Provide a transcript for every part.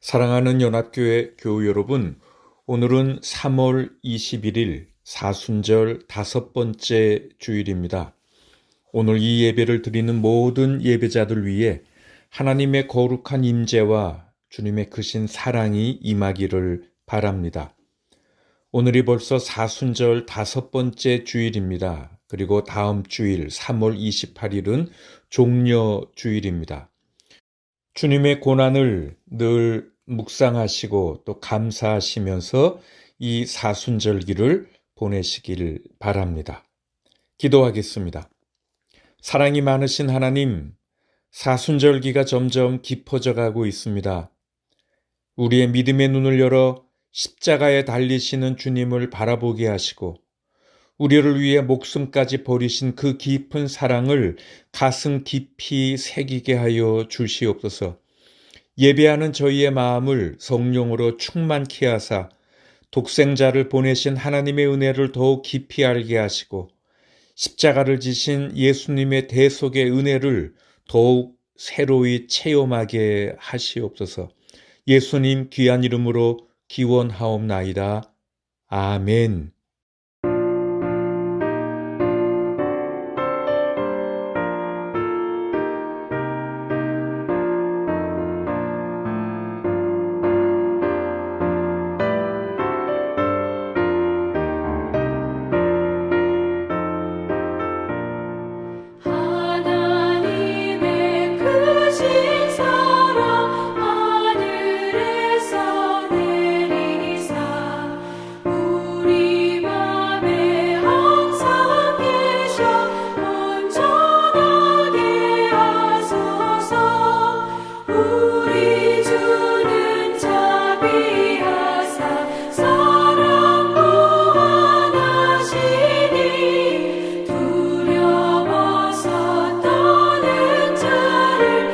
사랑하는 연합교회 교우 여러분, 오늘은 3월 21일 사순절 5번째 주일입니다. 오늘 이 예배를 드리는 모든 예배자들 위해 하나님의 거룩한 임재와 주님의 크신 사랑이 임하기를 바랍니다. 오늘이 벌써 사순절 5번째 주일입니다. 그리고 다음 주일 3월 28일은 종려 주일입니다. 주님의 고난을 늘 묵상하시고 또 감사하시면서 이 사순절기를 보내시길 바랍니다. 기도하겠습니다. 사랑이 많으신 하나님, 사순절기가 점점 깊어져 가고 있습니다. 우리의 믿음의 눈을 열어 십자가에 달리시는 주님을 바라보게 하시고 우리를 위해 목숨까지 버리신 그 깊은 사랑을 가슴 깊이 새기게 하여 주시옵소서. 예배하는 저희의 마음을 성령으로 충만케 하사 독생자를 보내신 하나님의 은혜를 더욱 깊이 알게 하시고 십자가를 지신 예수님의 대속의 은혜를 더욱 새로이 체험하게 하시옵소서. 예수님 귀한 이름으로 기원하옵나이다. 아멘. 하나님의 크신 사랑 하늘에서 내리사 우리 맘에 항상 계셔 온전하게 하소서. 우리 주는 자비하사 사랑 무한하시니 두려워서 떠는 자를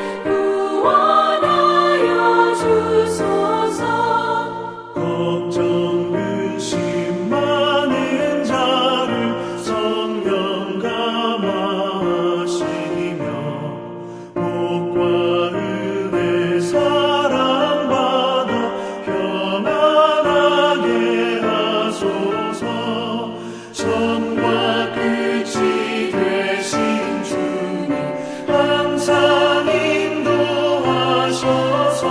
구원하여 주소서. 걱정 근심 많은 자를 성령 감화하시며 복과 은혜 사랑받아 평안하게 하소서. 처음과 끝이 되신 주님 항상 인도하셔서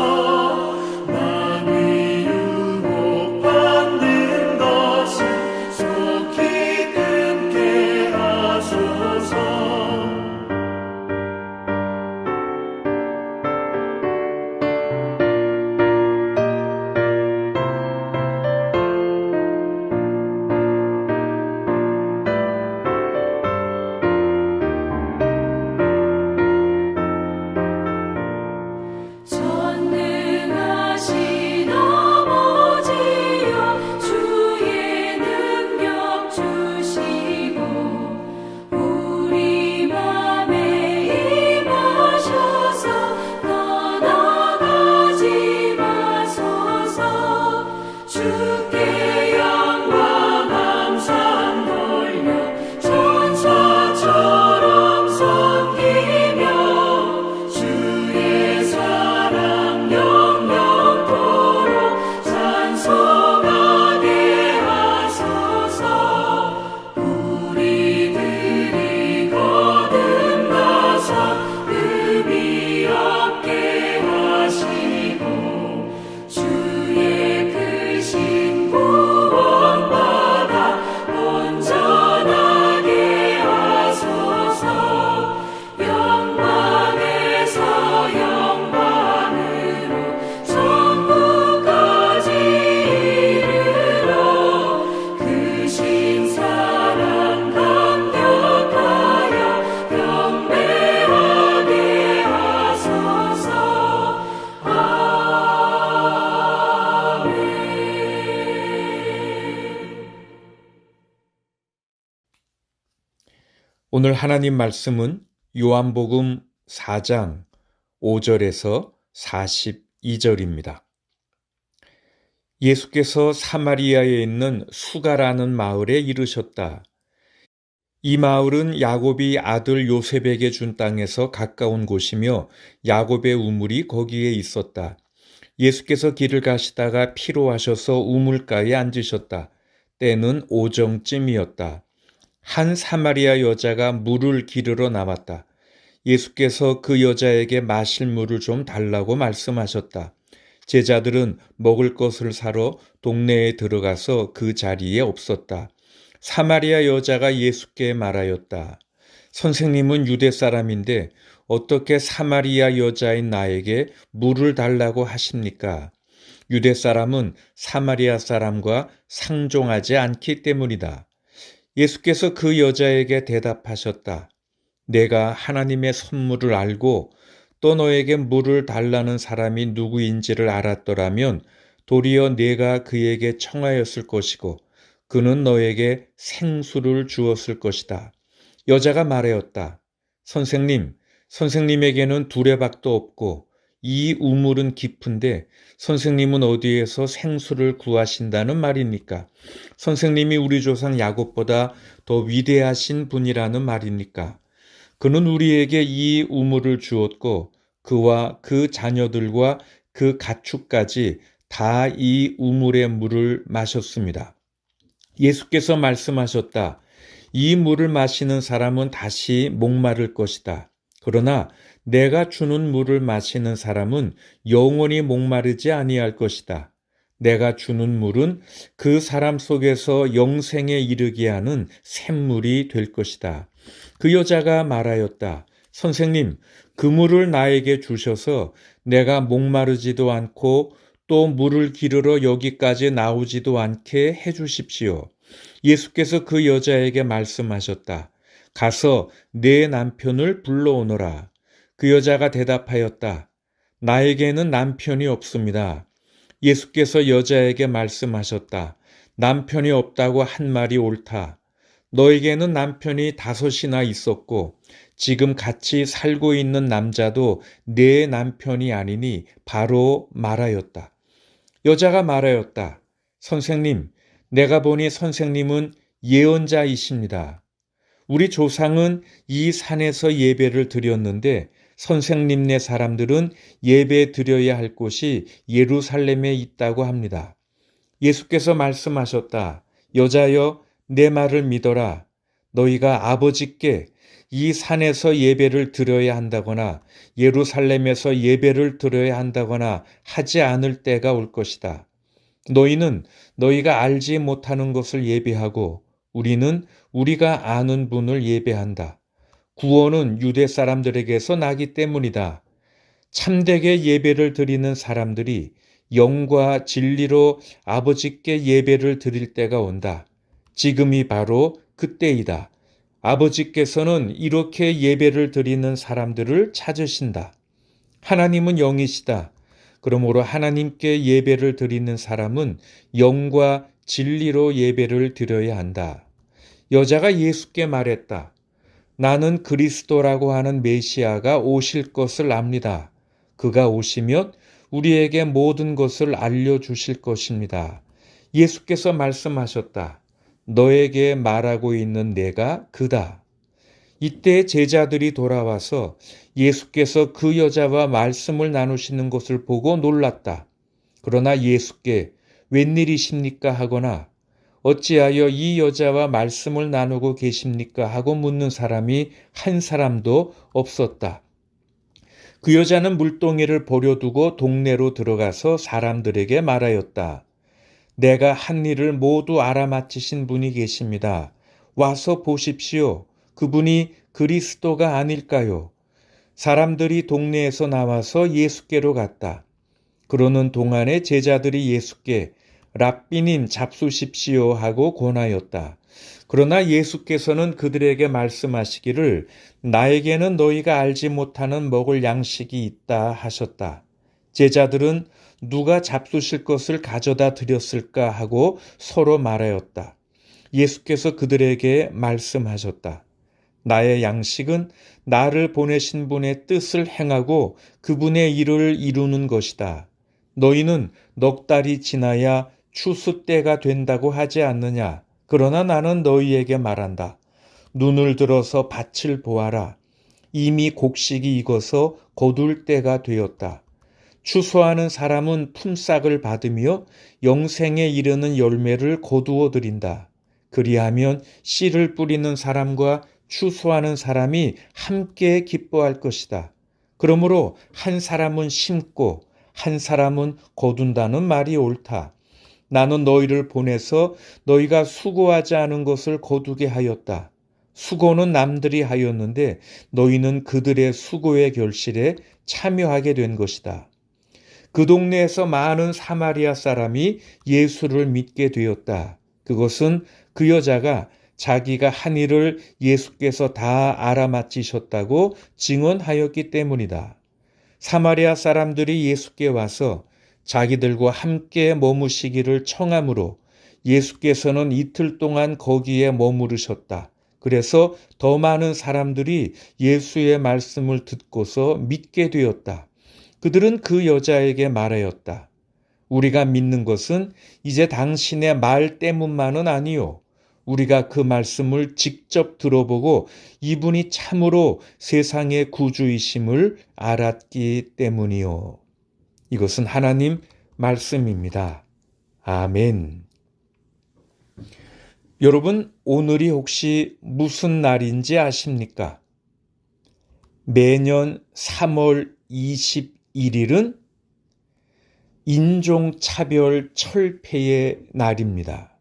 만위 유혹받는 것을 속히 끊게 하소서. 전능하신 아버지여 주의 능력 주시고 우리 맘에 임하셔서 떠나가지 마소서. 주께 영광 함상 돌려 천사처럼 섬기며 주의 사랑 영영토록 찬송하게 하소서. 우리들이 거듭나서 의미 없게 하시고 주의 크신 구원받아 온전하게 하소서. 영광에서 영광으로 천국까지 이르러 크신 사랑 감격하여 경배하게 하소서. 아멘. 오늘 하나님 말씀은 요한복음 4장 5절에서 42절입니다. 예수께서 사마리아에 있는 수가라는 마을에 이르셨다. 이 마을은 야곱이 아들 요셉에게 준 땅에서 가까운 곳이며 야곱의 우물이 거기에 있었다. 예수께서 길을 가시다가 피로하셔서 우물가에 앉으셨다. 때는 오정쯤이었다. 한 사마리아 여자가 물을 기르러 나왔다. 예수께서 그 여자에게 마실 물을 좀 달라고 말씀하셨다. 제자들은 먹을 것을 사러 동네에 들어가서 그 자리에 없었다. 사마리아 여자가 예수께 말하였다. 선생님은 유대 사람인데 어떻게 사마리아 여자인 나에게 물을 달라고 하십니까? 유대 사람은 사마리아 사람과 상종하지 않기 때문이다. 예수께서 그 여자에게 대답하셨다. 내가 하나님의 선물을 알고 또 너에게 물을 달라는 사람이 누구인지를 알았더라면 도리어 내가 그에게 청하였을 것이고 그는 너에게 생수를 주었을 것이다. 여자가 말하였다. 선생님, 선생님에게는 두레박도 없고 이 우물은 깊은데 선생님은 어디에서 생수를 구하신다는 말입니까? 선생님이 우리 조상 야곱보다 더 위대하신 분이라는 말입니까? 그는 우리에게 이 우물을 주었고 그와 그 자녀들과 그 가축까지 다 이 우물의 물을 마셨습니다. 예수께서 말씀하셨다. 이 물을 마시는 사람은 다시 목마를 것이다. 그러나 내가 주는 물을 마시는 사람은 영원히 목마르지 아니할 것이다. 내가 주는 물은 그 사람 속에서 영생에 이르게 하는 샘물이 될 것이다. 그 여자가 말하였다. 선생님, 그 물을 나에게 주셔서 내가 목마르지도 않고 또 물을 기르러 여기까지 나오지도 않게 해주십시오. 예수께서 그 여자에게 말씀하셨다. 가서 내 남편을 불러오너라. 그 여자가 대답하였다. 나에게는 남편이 없습니다. 예수께서 여자에게 말씀하셨다. 남편이 없다고 한 말이 옳다. 너에게는 남편이 5이나 있었고 지금 같이 살고 있는 남자도 내 남편이 아니니 바로 말하였다. 여자가 말하였다. 선생님, 내가 보니 선생님은 예언자이십니다. 우리 조상은 이 산에서 예배를 드렸는데 선생님네 사람들은 예배 드려야 할 곳이 예루살렘에 있다고 합니다. 예수께서 말씀하셨다. 여자여, 내 말을 믿어라. 너희가 아버지께 이 산에서 예배를 드려야 한다거나 예루살렘에서 예배를 드려야 한다거나 하지 않을 때가 올 것이다. 너희는 너희가 알지 못하는 것을 예배하고 우리는 우리가 아는 분을 예배한다. 구원은 유대 사람들에게서 나기 때문이다. 참되게 예배를 드리는 사람들이 영과 진리로 아버지께 예배를 드릴 때가 온다. 지금이 바로 그때이다. 아버지께서는 이렇게 예배를 드리는 사람들을 찾으신다. 하나님은 영이시다. 그러므로 하나님께 예배를 드리는 사람은 영과 진리로 예배를 드려야 한다. 여자가 예수께 말했다. 나는 그리스도라고 하는 메시아가 오실 것을 압니다. 그가 오시면 우리에게 모든 것을 알려주실 것입니다. 예수께서 말씀하셨다. 너에게 말하고 있는 내가 그다. 이때 제자들이 돌아와서 예수께서 그 여자와 말씀을 나누시는 것을 보고 놀랐다. 그러나 예수께 웬일이십니까 하거나 어찌하여 이 여자와 말씀을 나누고 계십니까 하고 묻는 사람이 한 사람도 없었다. 그 여자는 물동이를 버려두고 동네로 들어가서 사람들에게 말하였다. 내가 한 일을 모두 알아맞히신 분이 계십니다. 와서 보십시오. 그분이 그리스도가 아닐까요? 사람들이 동네에서 나와서 예수께로 갔다. 그러는 동안에 제자들이 예수께 랍비님 잡수십시오 하고 권하였다. 그러나 예수께서는 그들에게 말씀하시기를 나에게는 너희가 알지 못하는 먹을 양식이 있다 하셨다. 제자들은 누가 잡수실 것을 가져다 드렸을까 하고 서로 말하였다. 예수께서 그들에게 말씀하셨다. 나의 양식은 나를 보내신 분의 뜻을 행하고 그분의 일을 이루는 것이다. 너희는 넉 달이 지나야 추수 때가 된다고 하지 않느냐? 그러나 나는 너희에게 말한다. 눈을 들어서 밭을 보아라. 이미 곡식이 익어서 거둘 때가 되었다. 추수하는 사람은 품삯을 받으며 영생에 이르는 열매를 거두어 드린다. 그리하면 씨를 뿌리는 사람과 추수하는 사람이 함께 기뻐할 것이다. 그러므로 한 사람은 심고 한 사람은 거둔다는 말이 옳다. 나는 너희를 보내서 너희가 수고하지 않은 것을 거두게 하였다. 수고는 남들이 하였는데 너희는 그들의 수고의 결실에 참여하게 된 것이다. 그 동네에서 많은 사마리아 사람이 예수를 믿게 되었다. 그것은 그 여자가 자기가 한 일을 예수께서 다 알아맞히셨다고 증언하였기 때문이다. 사마리아 사람들이 예수께 와서 자기들과 함께 머무시기를 청하므로 예수께서는 이틀 동안 거기에 머무르셨다. 그래서 더 많은 사람들이 예수의 말씀을 듣고서 믿게 되었다. 그들은 그 여자에게 말하였다. 우리가 믿는 것은 이제 당신의 말 때문만은 아니요. 우리가 그 말씀을 직접 들어보고 이분이 참으로 세상의 구주이심을 알았기 때문이요. 이것은 하나님 말씀입니다. 아멘. 여러분, 오늘이 혹시 무슨 날인지 아십니까? 매년 3월 21일은 인종차별 철폐의 날입니다.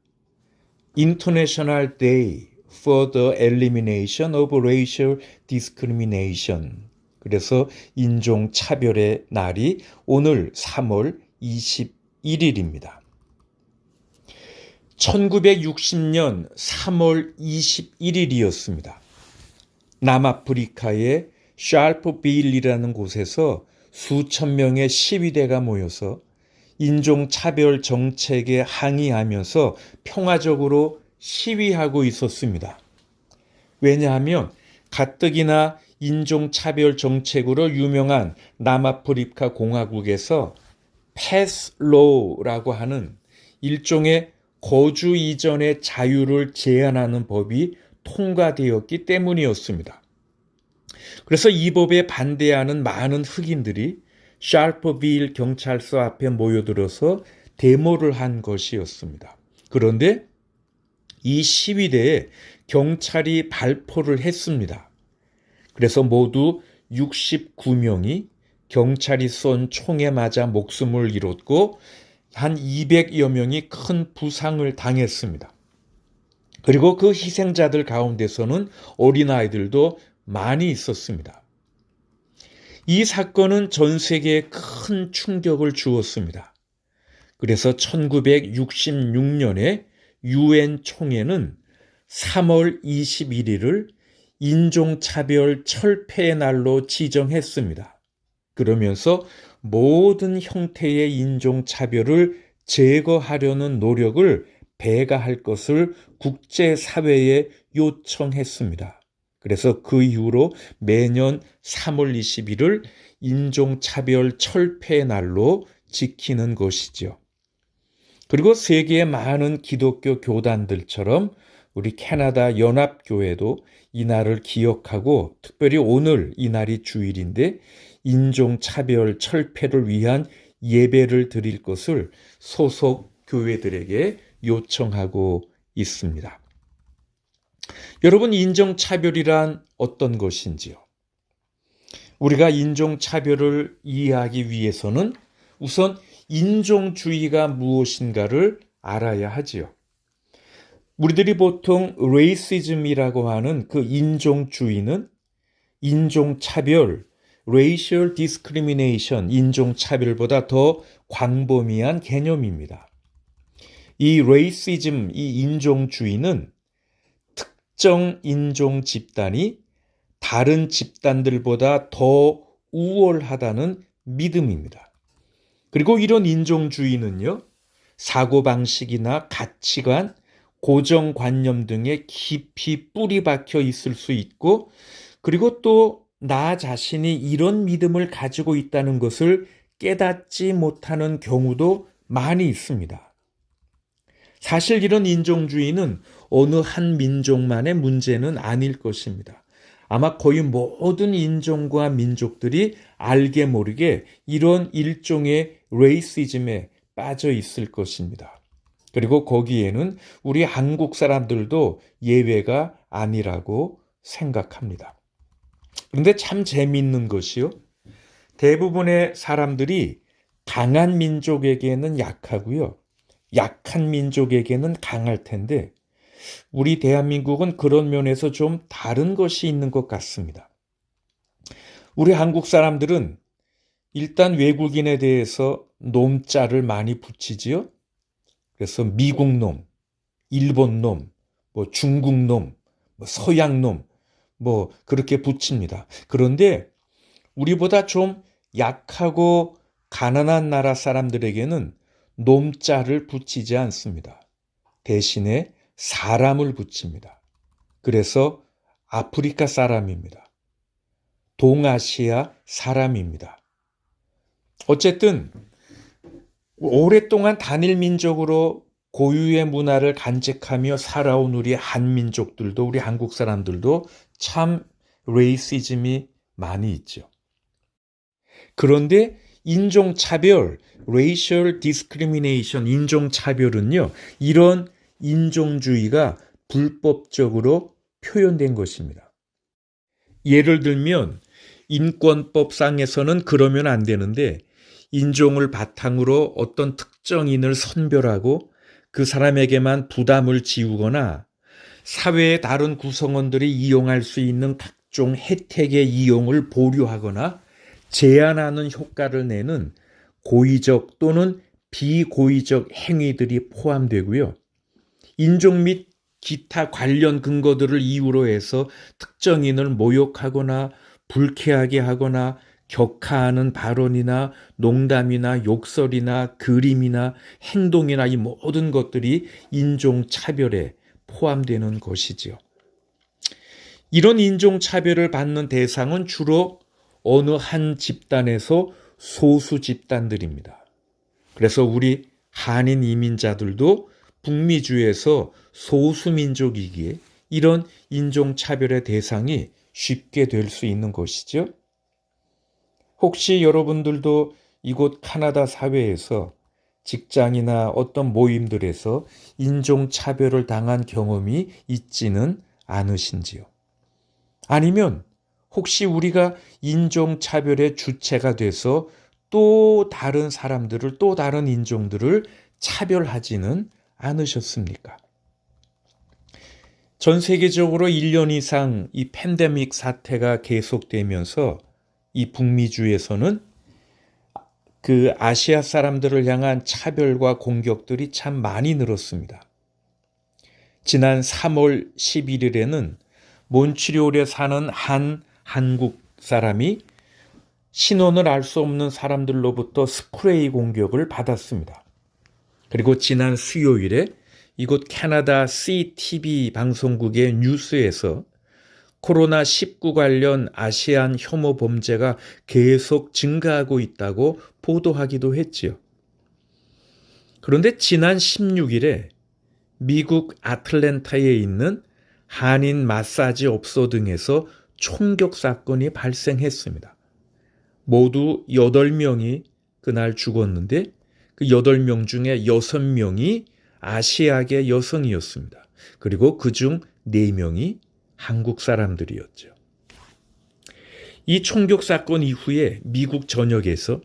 International Day for the Elimination of Racial Discrimination. 그래서 인종차별의 날이 오늘 3월 21일입니다. 1960년 3월 21일이었습니다. 남아프리카의 샤르프빌이라는 곳에서 수천 명의 시위대가 모여서 인종차별 정책에 항의하면서 평화적으로 시위하고 있었습니다. 왜냐하면 가뜩이나 인종차별 정책으로 유명한 남아프리카 공화국에서 패스로우라고 하는 일종의 거주 이전의 자유를 제한하는 법이 통과되었기 때문이었습니다. 그래서 이 법에 반대하는 많은 흑인들이 샤르프빌 경찰서 앞에 모여들어서 데모를 한 것이었습니다. 그런데 이 시위대에 경찰이 발포를 했습니다. 그래서 모두 69명이 경찰이 쏜 총에 맞아 목숨을 잃었고 한 200여 명이 큰 부상을 당했습니다. 그리고 그 희생자들 가운데서는 어린아이들도 많이 있었습니다. 이 사건은 전 세계에 큰 충격을 주었습니다. 그래서 1966년에 유엔 총회는 3월 21일을 인종차별 철폐의 날로 지정했습니다. 그러면서 모든 형태의 인종차별을 제거하려는 노력을 배가할 것을 국제사회에 요청했습니다. 그래서 그 이후로 매년 3월 20일을 인종차별 철폐의 날로 지키는 것이죠. 그리고 세계의 많은 기독교 교단들처럼 우리 캐나다 연합교회도 이 날을 기억하고 특별히 오늘 이 날이 주일인데 인종차별 철폐를 위한 예배를 드릴 것을 소속 교회들에게 요청하고 있습니다. 여러분, 인종차별이란 어떤 것인지요? 우리가 인종차별을 이해하기 위해서는 우선 인종주의가 무엇인가를 알아야 하지요. 우리들이 보통 레이시즘이라고 하는 그 인종주의는 인종차별, racial discrimination, 인종차별보다 더 광범위한 개념입니다. 이 레이시즘, 이 인종주의는 특정 인종 집단이 다른 집단들보다 더 우월하다는 믿음입니다. 그리고 이런 인종주의는요, 사고방식이나 가치관, 고정관념 등에 깊이 뿌리 박혀 있을 수 있고, 그리고 또 나 자신이 이런 믿음을 가지고 있다는 것을 깨닫지 못하는 경우도 많이 있습니다. 사실 이런 인종주의는 어느 한 민족만의 문제는 아닐 것입니다. 아마 거의 모든 인종과 민족들이 알게 모르게 이런 일종의 레이시즘에 빠져 있을 것입니다. 그리고 거기에는 우리 한국 사람들도 예외가 아니라고 생각합니다. 그런데 참 재미있는 것이요. 대부분의 사람들이 강한 민족에게는 약하고요. 약한 민족에게는 강할 텐데 우리 대한민국은 그런 면에서 좀 다른 것이 있는 것 같습니다. 우리 한국 사람들은 일단 외국인에 대해서 놈자를 많이 붙이지요. 그래서 미국 놈, 일본 놈, 중국 놈, 서양 놈, 그렇게 붙입니다. 그런데 우리보다 좀 약하고 가난한 나라 사람들에게는 놈자를 붙이지 않습니다. 대신에 사람을 붙입니다. 그래서 아프리카 사람입니다. 동아시아 사람입니다. 어쨌든 오랫동안 단일 민족으로 고유의 문화를 간직하며 살아온 우리 한민족들도 우리 한국 사람들도 참 레이시즘이 많이 있죠. 그런데 인종차별, racial discrimination, 인종차별은요, 이런 인종주의가 불법적으로 표현된 것입니다. 예를 들면 인권법상에서는 그러면 안 되는데 인종을 바탕으로 어떤 특정인을 선별하고 그 사람에게만 부담을 지우거나 사회의 다른 구성원들이 이용할 수 있는 각종 혜택의 이용을 보류하거나 제한하는 효과를 내는 고의적 또는 비고의적 행위들이 포함되고요. 인종 및 기타 관련 근거들을 이유로 해서 특정인을 모욕하거나 불쾌하게 하거나 격하하는 발언이나 농담이나 욕설이나 그림이나 행동이나 이 모든 것들이 인종차별에 포함되는 것이지요. 이런 인종차별을 받는 대상은 주로 어느 한 집단에서 소수 집단들입니다. 그래서 우리 한인 이민자들도 북미주에서 소수민족이기에 이런 인종차별의 대상이 쉽게 될 수 있는 것이죠. 혹시 여러분들도 이곳 카나다 사회에서 직장이나 어떤 모임들에서 인종차별을 당한 경험이 있지는 않으신지요? 아니면 혹시 우리가 인종차별의 주체가 돼서 또 다른 사람들을, 또 다른 인종들을 차별하지는 않으셨습니까? 전 세계적으로 1년 이상 이 팬데믹 사태가 계속되면서 이 북미주에서는 그 아시아 사람들을 향한 차별과 공격들이 참 많이 늘었습니다. 지난 3월 11일에는 몬트리올에 사는 한 한국 사람이 신원을 알 수 없는 사람들로부터 스프레이 공격을 받았습니다. 그리고 지난 수요일에 이곳 캐나다 CTV 방송국의 뉴스에서 코로나19 관련 아시안 혐오 범죄가 계속 증가하고 있다고 보도하기도 했지요. 그런데 지난 16일에 미국 아틀랜타에 있는 한인 마사지 업소 등에서 총격 사건이 발생했습니다. 모두 8명이 그날 죽었는데 그 8명 중에 6명이 아시아계 여성이었습니다. 그리고 그중 4명이 한국 사람들이었죠. 이 총격 사건 이후에 미국 전역에서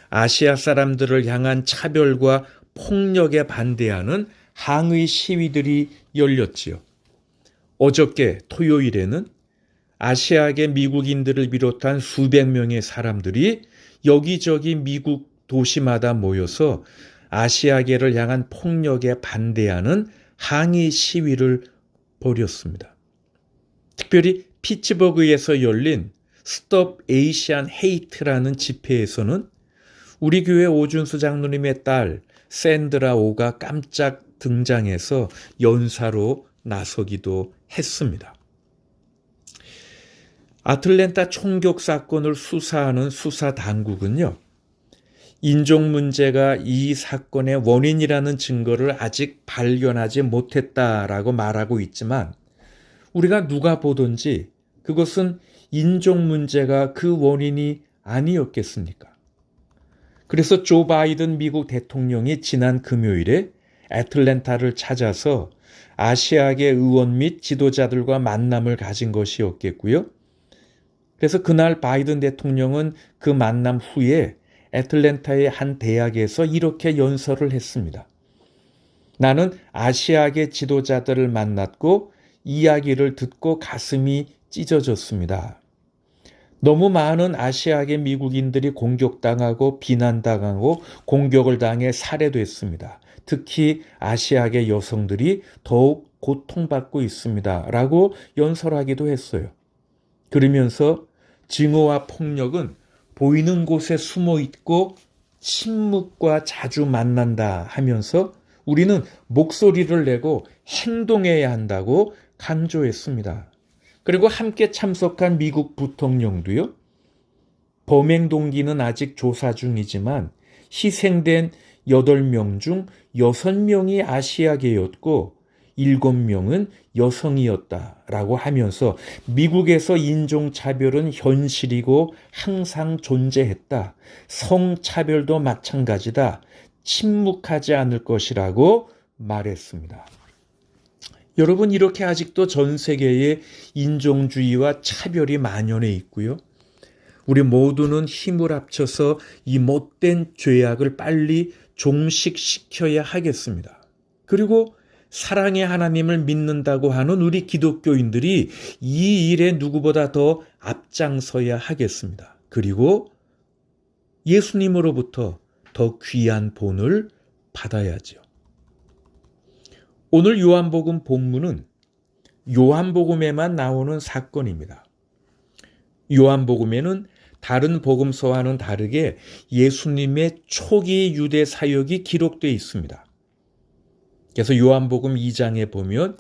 아시아 사람들을 향한 차별과 폭력에 반대하는 항의 시위들이 열렸지요. 어저께 토요일에는 아시아계 미국인들을 비롯한 수백 명의 사람들이 여기저기 미국 도시마다 모여서 아시아계를 향한 폭력에 반대하는 항의 시위를 벌였습니다. 특별히 피츠버그에서 열린 Stop Asian Hate라는 집회에서는 우리 교회 오준수 장로님의 딸 샌드라 오가 깜짝 등장해서 연사로 나서기도 했습니다. 아틀랜타 총격 사건을 수사하는 수사 당국은요, 인종 문제가 이 사건의 원인이라는 증거를 아직 발견하지 못했다라고 말하고 있지만 우리가 누가 보든지 그것은 인종 문제가 그 원인이 아니었겠습니까? 그래서 조 바이든 미국 대통령이 지난 금요일에 애틀랜타를 찾아서 아시아계 의원 및 지도자들과 만남을 가진 것이었겠고요. 그래서 그날 바이든 대통령은 그 만남 후에 애틀랜타의 한 대학에서 이렇게 연설을 했습니다. 나는 아시아계 지도자들을 만났고 이야기를 듣고 가슴이 찢어졌습니다. 너무 많은 아시아계 미국인들이 공격당하고 비난당하고 공격을 당해 살해됐습니다. 특히 아시아계 여성들이 더욱 고통받고 있습니다. 라고 연설하기도 했어요. 그러면서 증오와 폭력은 보이는 곳에 숨어 있고 침묵과 자주 만난다 하면서 우리는 목소리를 내고 행동해야 한다고 강조했습니다. 그리고 함께 참석한 미국 부통령도요. 범행 동기는 아직 조사 중이지만 희생된 8명 중 6명이 아시아계였고 7명은 여성이었다라고 하면서 미국에서 인종차별은 현실이고 항상 존재했다. 성차별도 마찬가지다. 침묵하지 않을 것이라고 말했습니다. 여러분, 이렇게 아직도 전 세계에 인종주의와 차별이 만연해 있고요. 우리 모두는 힘을 합쳐서 이 못된 죄악을 빨리 종식시켜야 하겠습니다. 그리고 사랑의 하나님을 믿는다고 하는 우리 기독교인들이 이 일에 누구보다 더 앞장서야 하겠습니다. 그리고 예수님으로부터 더 귀한 본을 받아야죠. 오늘 요한복음 본문은 요한복음에만 나오는 사건입니다. 요한복음에는 다른 복음서와는 다르게 예수님의 초기 유대 사역이 기록되어 있습니다. 그래서 요한복음 2장에 보면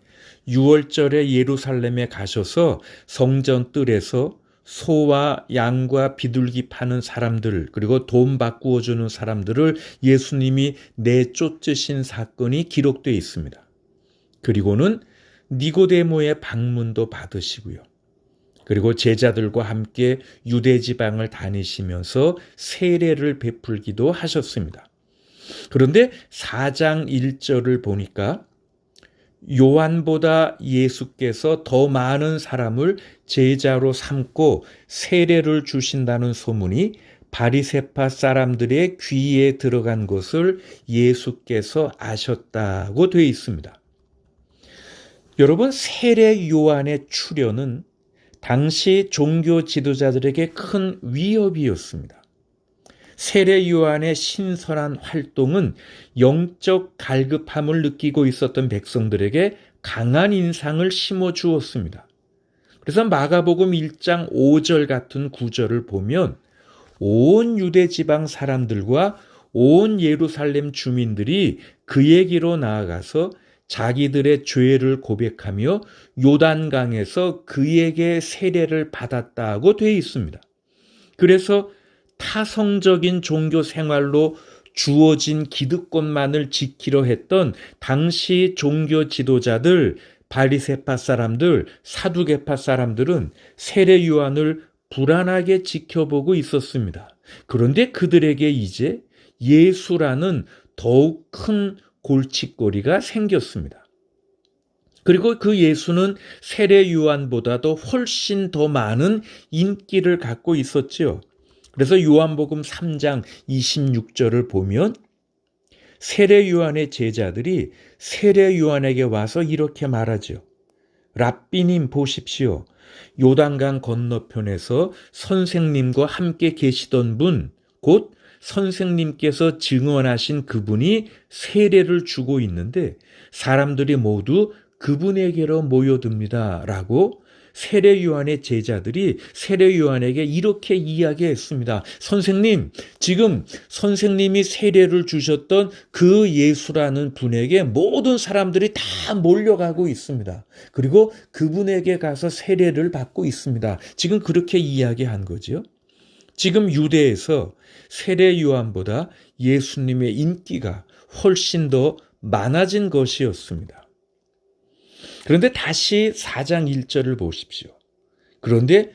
6월절에 예루살렘에 가셔서 성전 뜰에서 소와 양과 비둘기 파는 사람들, 그리고 돈 바꾸어 주는 사람들을 예수님이 내쫓으신 사건이 기록되어 있습니다. 그리고는 니고데모의 방문도 받으시고요. 그리고 제자들과 함께 유대 지방을 다니시면서 세례를 베풀기도 하셨습니다. 그런데 4장 1절을 보니까 요한보다 예수께서 더 많은 사람을 제자로 삼고 세례를 주신다는 소문이 바리새파 사람들의 귀에 들어간 것을 예수께서 아셨다고 되어 있습니다. 여러분, 세례 요한의 출현은 당시 종교 지도자들에게 큰 위협이었습니다. 세례 요한의 신선한 활동은 영적 갈급함을 느끼고 있었던 백성들에게 강한 인상을 심어 주었습니다. 그래서 마가복음 1장 5절 같은 구절을 보면 온 유대 지방 사람들과 온 예루살렘 주민들이 그에게로 나아가서 자기들의 죄를 고백하며 요단강에서 그에게 세례를 받았다고 되어 있습니다. 그래서 타성적인 종교 생활로 주어진 기득권만을 지키려 했던 당시 종교 지도자들, 바리새파 사람들, 사두개파 사람들은 세례 요한을 불안하게 지켜보고 있었습니다. 그런데 그들에게 이제 예수라는 더욱 큰 골칫거리가 생겼습니다. 그리고 그 예수는 세례 요한보다도 훨씬 더 많은 인기를 갖고 있었지요. 그래서 요한복음 3장 26절을 보면 세례 요한의 제자들이 세례 요한에게 와서 이렇게 말하죠. 랍비님 보십시오. 요단강 건너편에서 선생님과 함께 계시던 분, 곧 선생님께서 증언하신 그분이 세례를 주고 있는데 사람들이 모두 그분에게로 모여듭니다. 라고 세례 요한의 제자들이 세례 요한에게 이렇게 이야기했습니다. 선생님, 지금 선생님이 세례를 주셨던 그 예수라는 분에게 모든 사람들이 다 몰려가고 있습니다. 그리고 그분에게 가서 세례를 받고 있습니다. 지금 그렇게 이야기한 거죠. 지금 유대에서 세례 요한보다 예수님의 인기가 훨씬 더 많아진 것이었습니다. 그런데 다시 4장 1절을 보십시오. 그런데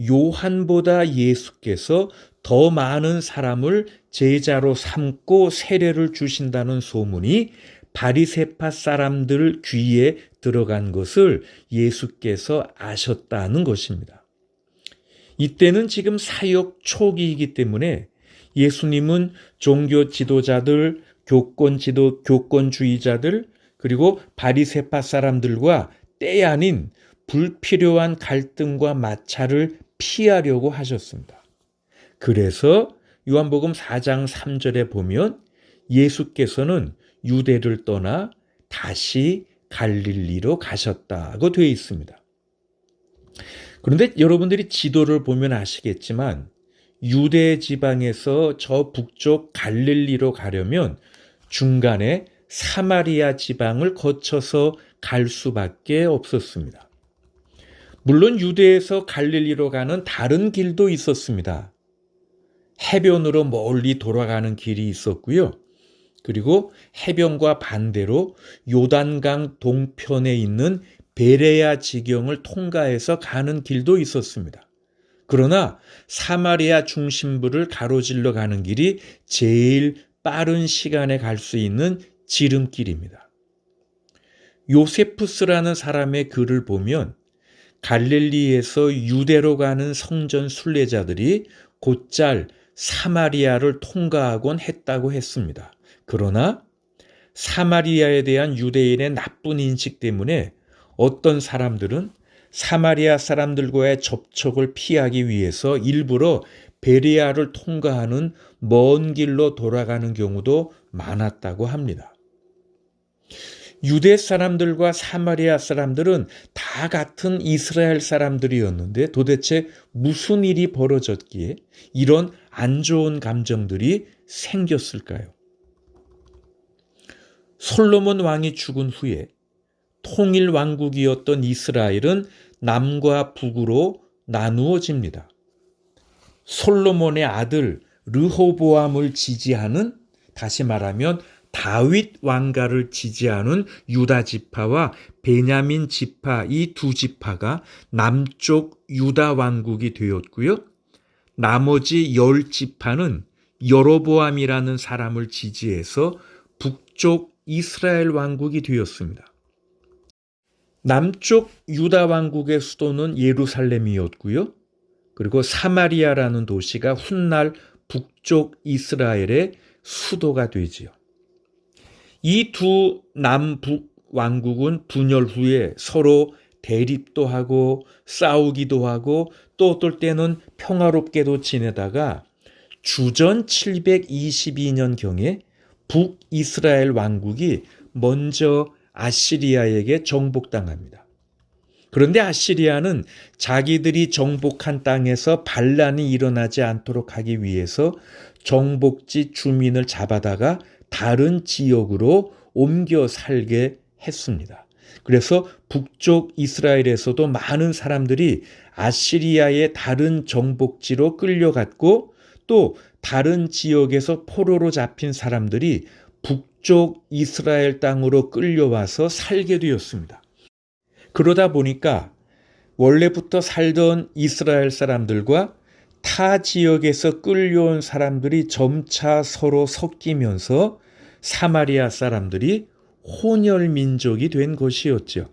요한보다 예수께서 더 많은 사람을 제자로 삼고 세례를 주신다는 소문이 바리새파 사람들 귀에 들어간 것을 예수께서 아셨다는 것입니다. 이때는 지금 사역 초기이기 때문에 예수님은 종교 지도자들, 교권주의자들, 그리고 바리새파 사람들과 때 아닌 불필요한 갈등과 마찰을 피하려고 하셨습니다. 그래서 요한복음 4장 3절에 보면 예수께서는 유대를 떠나 다시 갈릴리로 가셨다고 되어 있습니다. 그런데 여러분들이 지도를 보면 아시겠지만 유대 지방에서 저 북쪽 갈릴리로 가려면 중간에 사마리아 지방을 거쳐서 갈 수밖에 없었습니다. 물론 유대에서 갈릴리로 가는 다른 길도 있었습니다. 해변으로 멀리 돌아가는 길이 있었고요. 그리고 해변과 반대로 요단강 동편에 있는 베레아 지경을 통과해서 가는 길도 있었습니다. 그러나 사마리아 중심부를 가로질러 가는 길이 제일 빠른 시간에 갈 수 있는 지름길입니다. 요세푸스라는 사람의 글을 보면 갈릴리에서 유대로 가는 성전 순례자들이 곧잘 사마리아를 통과하곤 했다고 했습니다. 그러나 사마리아에 대한 유대인의 나쁜 인식 때문에 어떤 사람들은 사마리아 사람들과의 접촉을 피하기 위해서 일부러 베레아를 통과하는 먼 길로 돌아가는 경우도 많았다고 합니다. 유대 사람들과 사마리아 사람들은 다 같은 이스라엘 사람들이었는데 도대체 무슨 일이 벌어졌기에 이런 안 좋은 감정들이 생겼을까요? 솔로몬 왕이 죽은 후에 통일 왕국이었던 이스라엘은 남과 북으로 나누어집니다. 솔로몬의 아들 르호보암을 지지하는, 다시 말하면 다윗 왕가를 지지하는 유다 지파와 베냐민 지파, 이 두 지파가 남쪽 유다 왕국이 되었고요. 나머지 10지파는 여로보암이라는 사람을 지지해서 북쪽 이스라엘 왕국이 되었습니다. 남쪽 유다 왕국의 수도는 예루살렘이었고요. 그리고 사마리아라는 도시가 훗날 북쪽 이스라엘의 수도가 되지요. 이 두 남북 왕국은 분열 후에 서로 대립도 하고 싸우기도 하고 또 어떨 때는 평화롭게도 지내다가 주전 722년경에 북이스라엘 왕국이 먼저 아시리아에게 정복당합니다. 그런데 아시리아는 자기들이 정복한 땅에서 반란이 일어나지 않도록 하기 위해서 정복지 주민을 잡아다가 다른 지역으로 옮겨 살게 했습니다. 그래서 북쪽 이스라엘에서도 많은 사람들이 아시리아의 다른 정복지로 끌려갔고 또 다른 지역에서 포로로 잡힌 사람들이 북쪽 이스라엘 땅으로 끌려와서 살게 되었습니다. 그러다 보니까 원래부터 살던 이스라엘 사람들과 타 지역에서 끌려온 사람들이 점차 서로 섞이면서 사마리아 사람들이 혼혈 민족이 된 것이었죠.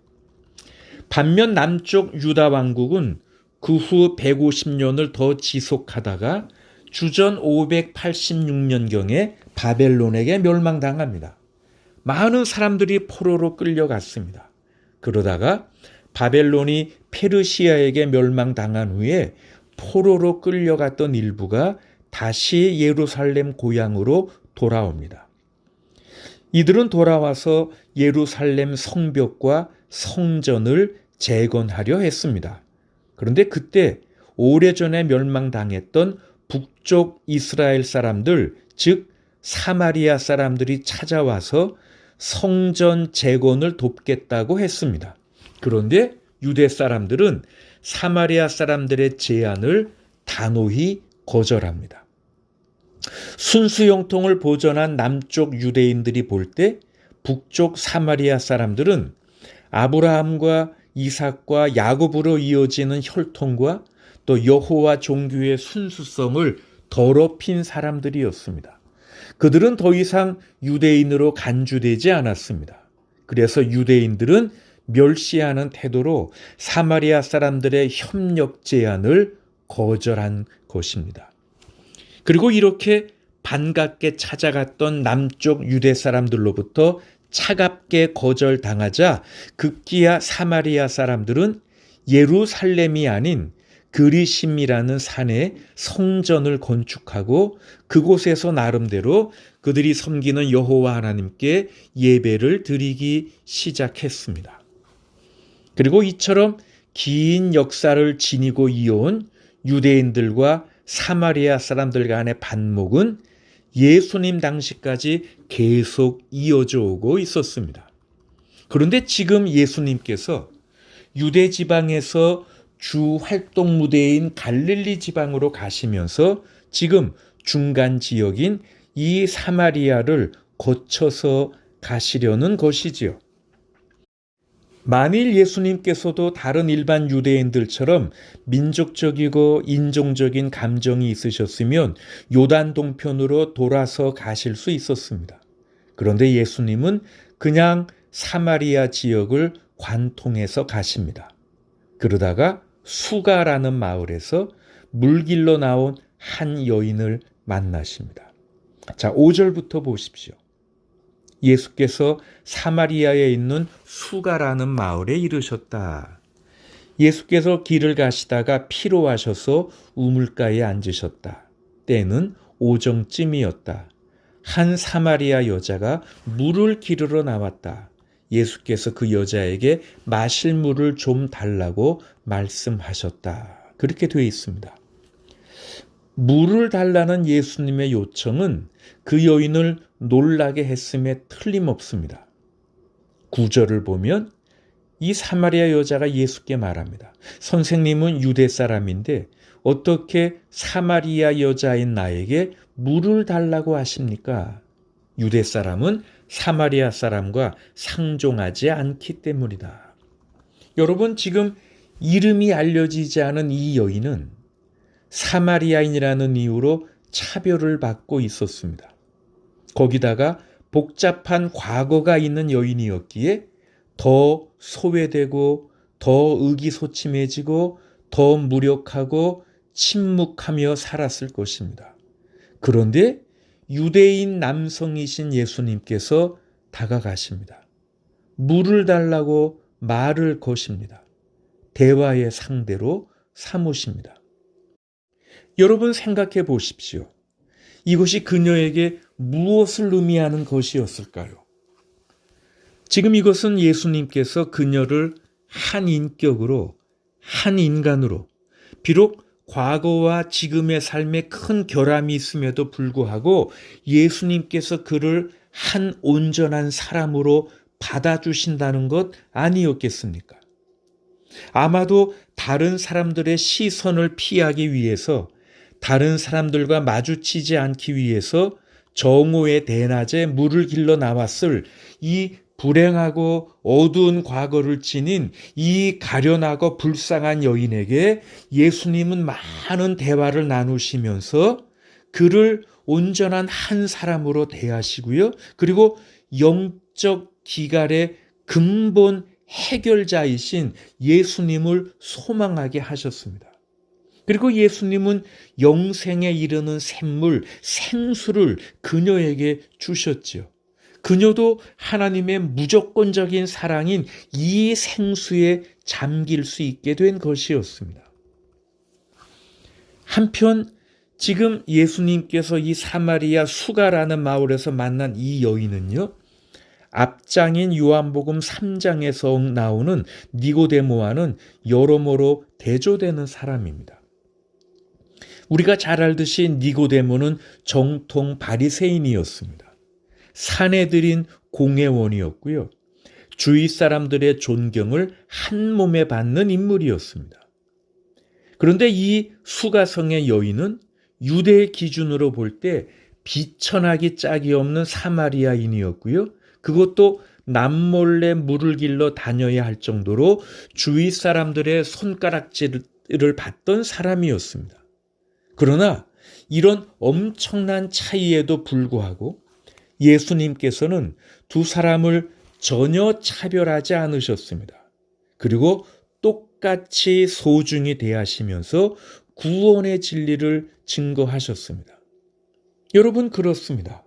반면 남쪽 유다 왕국은 그 후 150년을 더 지속하다가 주전 586년경에 바벨론에게 멸망당합니다. 많은 사람들이 포로로 끌려갔습니다. 그러다가 바벨론이 페르시아에게 멸망당한 후에 포로로 끌려갔던 일부가 다시 예루살렘 고향으로 돌아옵니다. 이들은 돌아와서 예루살렘 성벽과 성전을 재건하려 했습니다. 그런데 그때 오래전에 멸망당했던 북쪽 이스라엘 사람들, 즉 사마리아 사람들이 찾아와서 성전 재건을 돕겠다고 했습니다. 그런데 유대 사람들은 사마리아 사람들의 제안을 단호히 거절합니다. 순수영통을 보존한 남쪽 유대인들이 볼 때 북쪽 사마리아 사람들은 아브라함과 이삭과 야곱으로 이어지는 혈통과 또 여호와 종교의 순수성을 더럽힌 사람들이었습니다. 그들은 더 이상 유대인으로 간주되지 않았습니다. 그래서 유대인들은 멸시하는 태도로 사마리아 사람들의 협력 제안을 거절한 것입니다. 그리고 이렇게 반갑게 찾아갔던 남쪽 유대 사람들로부터 차갑게 거절당하자 급기야 사마리아 사람들은 예루살렘이 아닌 그리심이라는 산에 성전을 건축하고 그곳에서 나름대로 그들이 섬기는 여호와 하나님께 예배를 드리기 시작했습니다. 그리고 이처럼 긴 역사를 지니고 이어온 유대인들과 사마리아 사람들 간의 반목은 예수님 당시까지 계속 이어져 오고 있었습니다. 그런데 지금 예수님께서 유대 지방에서 주 활동 무대인 갈릴리 지방으로 가시면서 지금 중간 지역인 이 사마리아를 거쳐서 가시려는 것이지요. 만일 예수님께서도 다른 일반 유대인들처럼 민족적이고 인종적인 감정이 있으셨으면 요단 동편으로 돌아서 가실 수 있었습니다. 그런데 예수님은 그냥 사마리아 지역을 관통해서 가십니다. 그러다가 수가라는 마을에서 물길로 나온 한 여인을 만나십니다. 자, 5절부터 보십시오. 예수께서 사마리아에 있는 수가라는 마을에 이르셨다. 예수께서 길을 가시다가 피로하셔서 우물가에 앉으셨다. 때는 오정쯤이었다. 한 사마리아 여자가 물을 기르러 나왔다. 예수께서 그 여자에게 마실 물을 좀 달라고 말씀하셨다. 그렇게 되어 있습니다. 물을 달라는 예수님의 요청은 그 여인을 놀라게 했음에 틀림없습니다. 9절을 보면 이 사마리아 여자가 예수께 말합니다. 선생님은 유대 사람인데 어떻게 사마리아 여자인 나에게 물을 달라고 하십니까? 유대 사람은 사마리아 사람과 상종하지 않기 때문이다. 여러분, 지금 이름이 알려지지 않은 이 여인은 사마리아인이라는 이유로 차별을 받고 있었습니다. 거기다가 복잡한 과거가 있는 여인이었기에 더 소외되고 더 의기소침해지고 더 무력하고 침묵하며 살았을 것입니다. 그런데 유대인 남성이신 예수님께서 다가가십니다. 물을 달라고 말을 거십니다. 대화의 상대로 삼으십니다. 여러분 생각해 보십시오. 이것이 그녀에게 무엇을 의미하는 것이었을까요? 지금 이것은 예수님께서 그녀를 한 인격으로, 한 인간으로, 비록 과거와 지금의 삶에 큰 결함이 있음에도 불구하고 예수님께서 그를 한 온전한 사람으로 받아주신다는 것 아니었겠습니까? 아마도 다른 사람들의 시선을 피하기 위해서, 다른 사람들과 마주치지 않기 위해서 정오의 대낮에 물을 길러 나왔을 이 불행하고 어두운 과거를 지닌 이 가련하고 불쌍한 여인에게 예수님은 많은 대화를 나누시면서 그를 온전한 한 사람으로 대하시고요. 그리고 영적 기갈의 근본 해결자이신 예수님을 소망하게 하셨습니다. 그리고 예수님은 영생에 이르는 샘물, 생수를 그녀에게 주셨지요. 그녀도 하나님의 무조건적인 사랑인 이 생수에 잠길 수 있게 된 것이었습니다. 한편 지금 예수님께서 이 사마리아 수가라는 마을에서 만난 이 여인은요, 앞장인 요한복음 3장에서 나오는 니고데모와는 여러모로 대조되는 사람입니다. 우리가 잘 알듯이 니고데모는 정통 바리새인이었습니다. 사내들인 공회원이었고요. 주위 사람들의 존경을 한 몸에 받는 인물이었습니다. 그런데 이 수가성의 여인은 유대의 기준으로 볼 때 비천하기 짝이 없는 사마리아인이었고요. 그것도 남몰래 물을 길러 다녀야 할 정도로 주위 사람들의 손가락질을 받던 사람이었습니다. 그러나 이런 엄청난 차이에도 불구하고 예수님께서는 두 사람을 전혀 차별하지 않으셨습니다. 그리고 똑같이 소중히 대하시면서 구원의 진리를 증거하셨습니다. 여러분, 그렇습니다.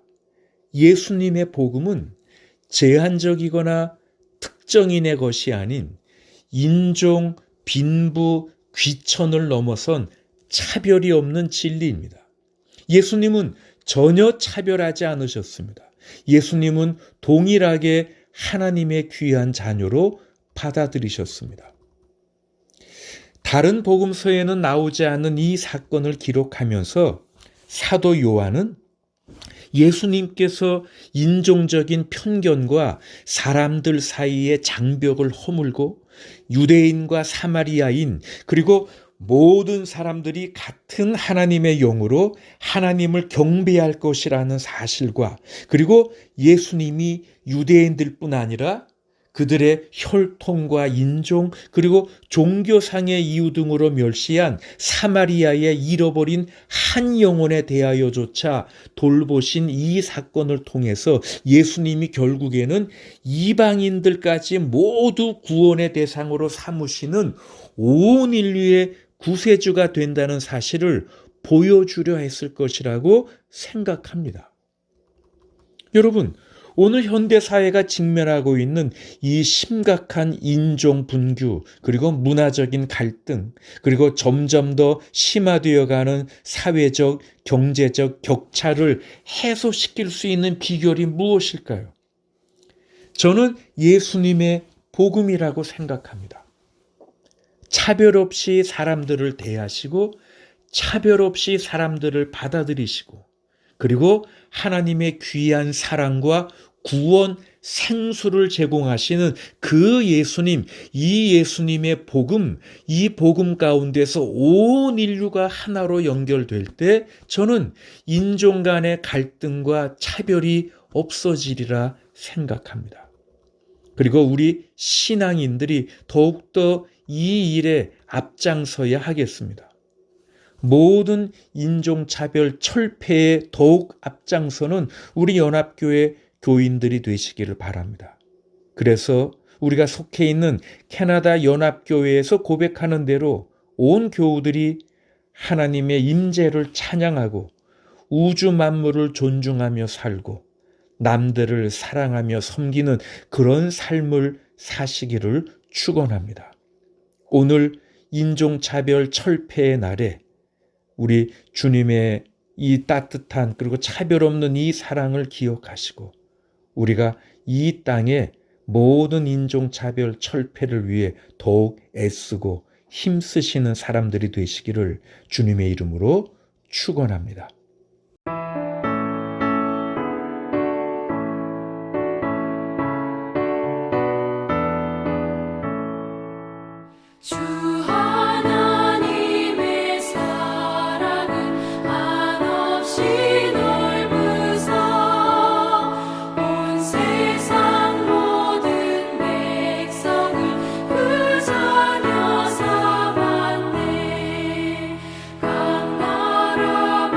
예수님의 복음은 제한적이거나 특정인의 것이 아닌 인종, 빈부, 귀천을 넘어선 차별이 없는 진리입니다. 예수님은 전혀 차별하지 않으셨습니다. 예수님은 동일하게 하나님의 귀한 자녀로 받아들이셨습니다. 다른 복음서에는 나오지 않은 이 사건을 기록하면서 사도 요한은 예수님께서 인종적인 편견과 사람들 사이의 장벽을 허물고 유대인과 사마리아인 그리고 모든 사람들이 같은 하나님의 영으로 하나님을 경배할 것이라는 사실과 그리고 예수님이 유대인들뿐 아니라 그들의 혈통과 인종 그리고 종교상의 이유 등으로 멸시한 사마리아의 잃어버린 한 영혼에 대하여조차 돌보신 이 사건을 통해서 예수님이 결국에는 이방인들까지 모두 구원의 대상으로 삼으시는 온 인류의 구세주가 된다는 사실을 보여주려 했을 것이라고 생각합니다. 여러분, 오늘 현대사회가 직면하고 있는 이 심각한 인종 분규 그리고 문화적인 갈등 그리고 점점 더 심화되어가는 사회적, 경제적 격차를 해소시킬 수 있는 비결이 무엇일까요? 저는 예수님의 복음이라고 생각합니다. 차별 없이 사람들을 대하시고 차별 없이 사람들을 받아들이시고 그리고 하나님의 귀한 사랑과 구원, 생수를 제공하시는 그 예수님, 이 예수님의 복음, 이 복음 가운데서 온 인류가 하나로 연결될 때 저는 인종 간의 갈등과 차별이 없어지리라 생각합니다. 그리고 우리 신앙인들이 더욱더 이 일에 앞장서야 하겠습니다. 모든 인종차별 철폐에 더욱 앞장서는 우리 연합교회 교인들이 되시기를 바랍니다. 그래서 우리가 속해 있는 캐나다 연합교회에서 고백하는 대로 온 교우들이 하나님의 임재를 찬양하고 우주 만물을 존중하며 살고 남들을 사랑하며 섬기는 그런 삶을 사시기를 축원합니다. 오늘 인종차별 철폐의 날에 우리 주님의 이 따뜻한 그리고 차별 없는 이 사랑을 기억하시고 우리가 이 땅에 모든 인종차별 철폐를 위해 더욱 애쓰고 힘쓰시는 사람들이 되시기를 주님의 이름으로 축원합니다. 주 하나님의 사랑은 한없이 넓으사 온 세상 모든 백성을 그 자녀 삼았네. 각 나라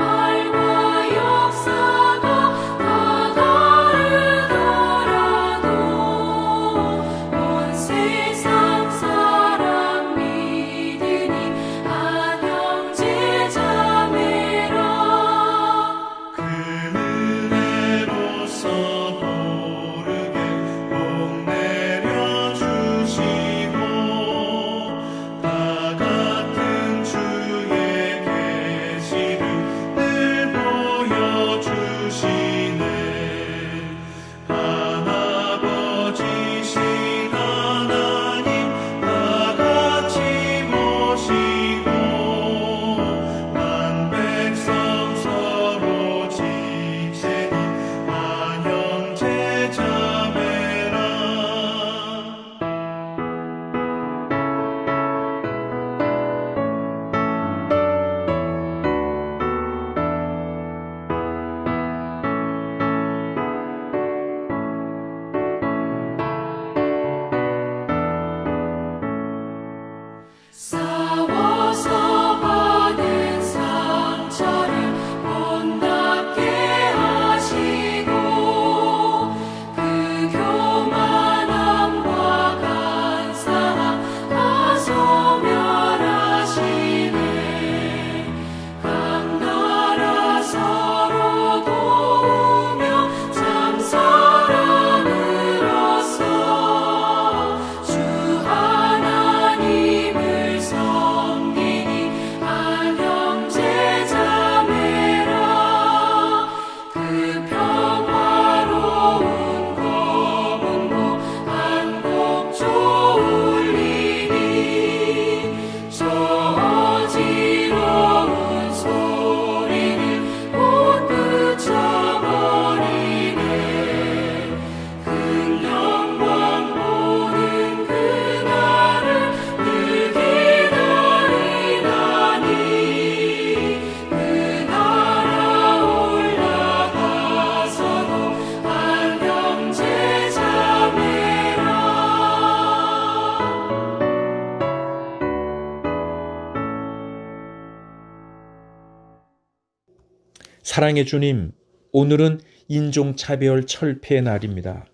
사랑의 주님, 오늘은 인종차별 철폐의 날입니다.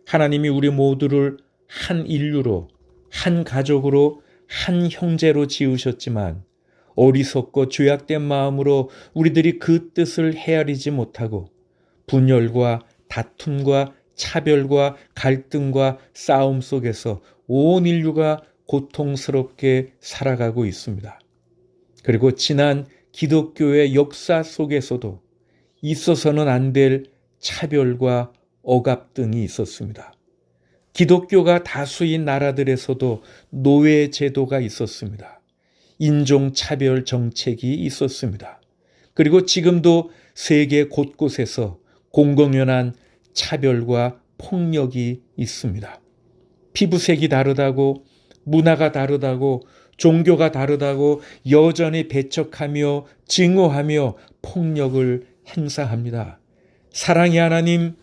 하나님이 우리 모두를 한 인류로, 한 가족으로, 한 형제로 지으셨지만 어리석고 죄악된 마음으로 우리들이 그 뜻을 헤아리지 못하고 분열과 다툼과 차별과 갈등과 싸움 속에서 온 인류가 고통스럽게 살아가고 있습니다. 그리고 지난 기독교의 역사 속에서도 있어서는 안 될 차별과 억압 등이 있었습니다. 기독교가 다수인 나라들에서도 노예 제도가 있었습니다. 인종차별 정책이 있었습니다. 그리고 지금도 세계 곳곳에서 공공연한 차별과 폭력이 있습니다. 피부색이 다르다고, 문화가 다르다고, 종교가 다르다고 여전히 배척하며 증오하며 폭력을 행사합니다. 사랑의 하나님,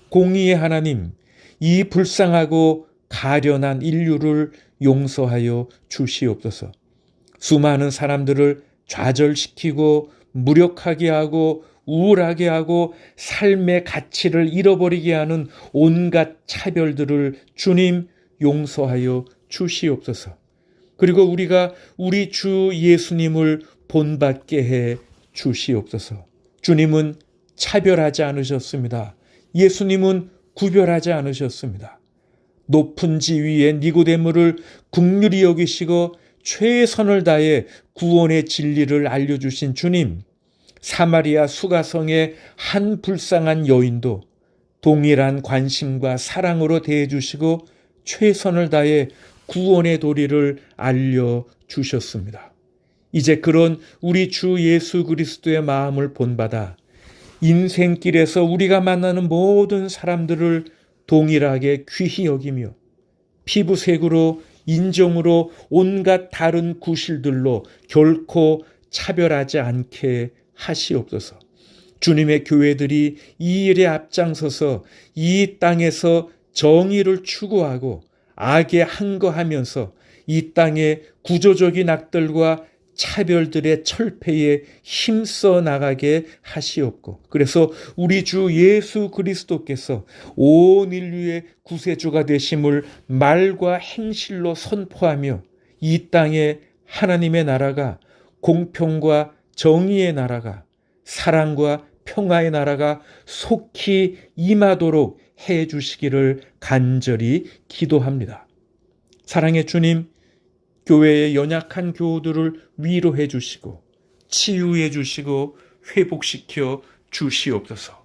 공의의 하나님, 이 불쌍하고 가련한 인류를 용서하여 주시옵소서. 수많은 사람들을 좌절시키고 무력하게 하고 우울하게 하고 삶의 가치를 잃어버리게 하는 온갖 차별들을 주님 용서하여 주시옵소서. 그리고 우리가 우리 주 예수님을 본받게 해 주시옵소서. 주님은 차별하지 않으셨습니다. 예수님은 구별하지 않으셨습니다. 높은 지위의 니고데모를 긍휼히 여기시고 최선을 다해 구원의 진리를 알려주신 주님, 사마리아 수가성의 한 불쌍한 여인도 동일한 관심과 사랑으로 대해주시고 최선을 다해 구원의 도리를 알려주셨습니다. 이제 그런 우리 주 예수 그리스도의 마음을 본받아 인생길에서 우리가 만나는 모든 사람들을 동일하게 귀히 여기며 피부색으로, 인종으로, 온갖 다른 구실들로 결코 차별하지 않게 하시옵소서. 주님의 교회들이 이 일에 앞장서서 이 땅에서 정의를 추구하고 악에 항거하면서 이 땅의 구조적인 악들과 차별들의 철폐에 힘써 나가게 하시옵고, 그래서 우리 주 예수 그리스도께서 온 인류의 구세주가 되심을 말과 행실로 선포하며 이 땅에 하나님의 나라가, 공평과 정의의 나라가, 사랑과 평화의 나라가 속히 임하도록 해 주시기를 간절히 기도합니다. 사랑의 주님, 교회의 연약한 교우들을 위로해 주시고 치유해 주시고 회복시켜 주시옵소서.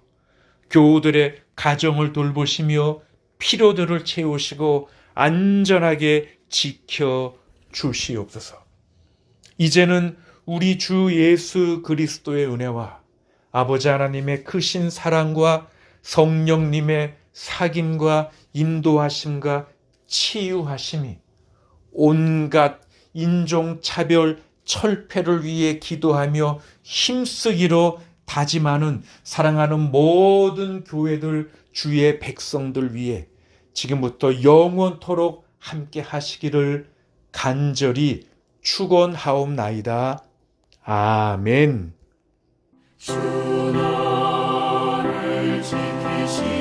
교우들의 가정을 돌보시며 필요들을 채우시고 안전하게 지켜 주시옵소서. 이제는 우리 주 예수 그리스도의 은혜와 아버지 하나님의 크신 사랑과 성령님의 사귐과 인도하심과 치유하심이 온갖 인종차별 철폐를 위해 기도하며 힘쓰기로 다짐하는 사랑하는 모든 교회들, 주의 백성들 위해 지금부터 영원토록 함께 하시기를 간절히 축원하옵나이다. 아멘. 주 나를 지키시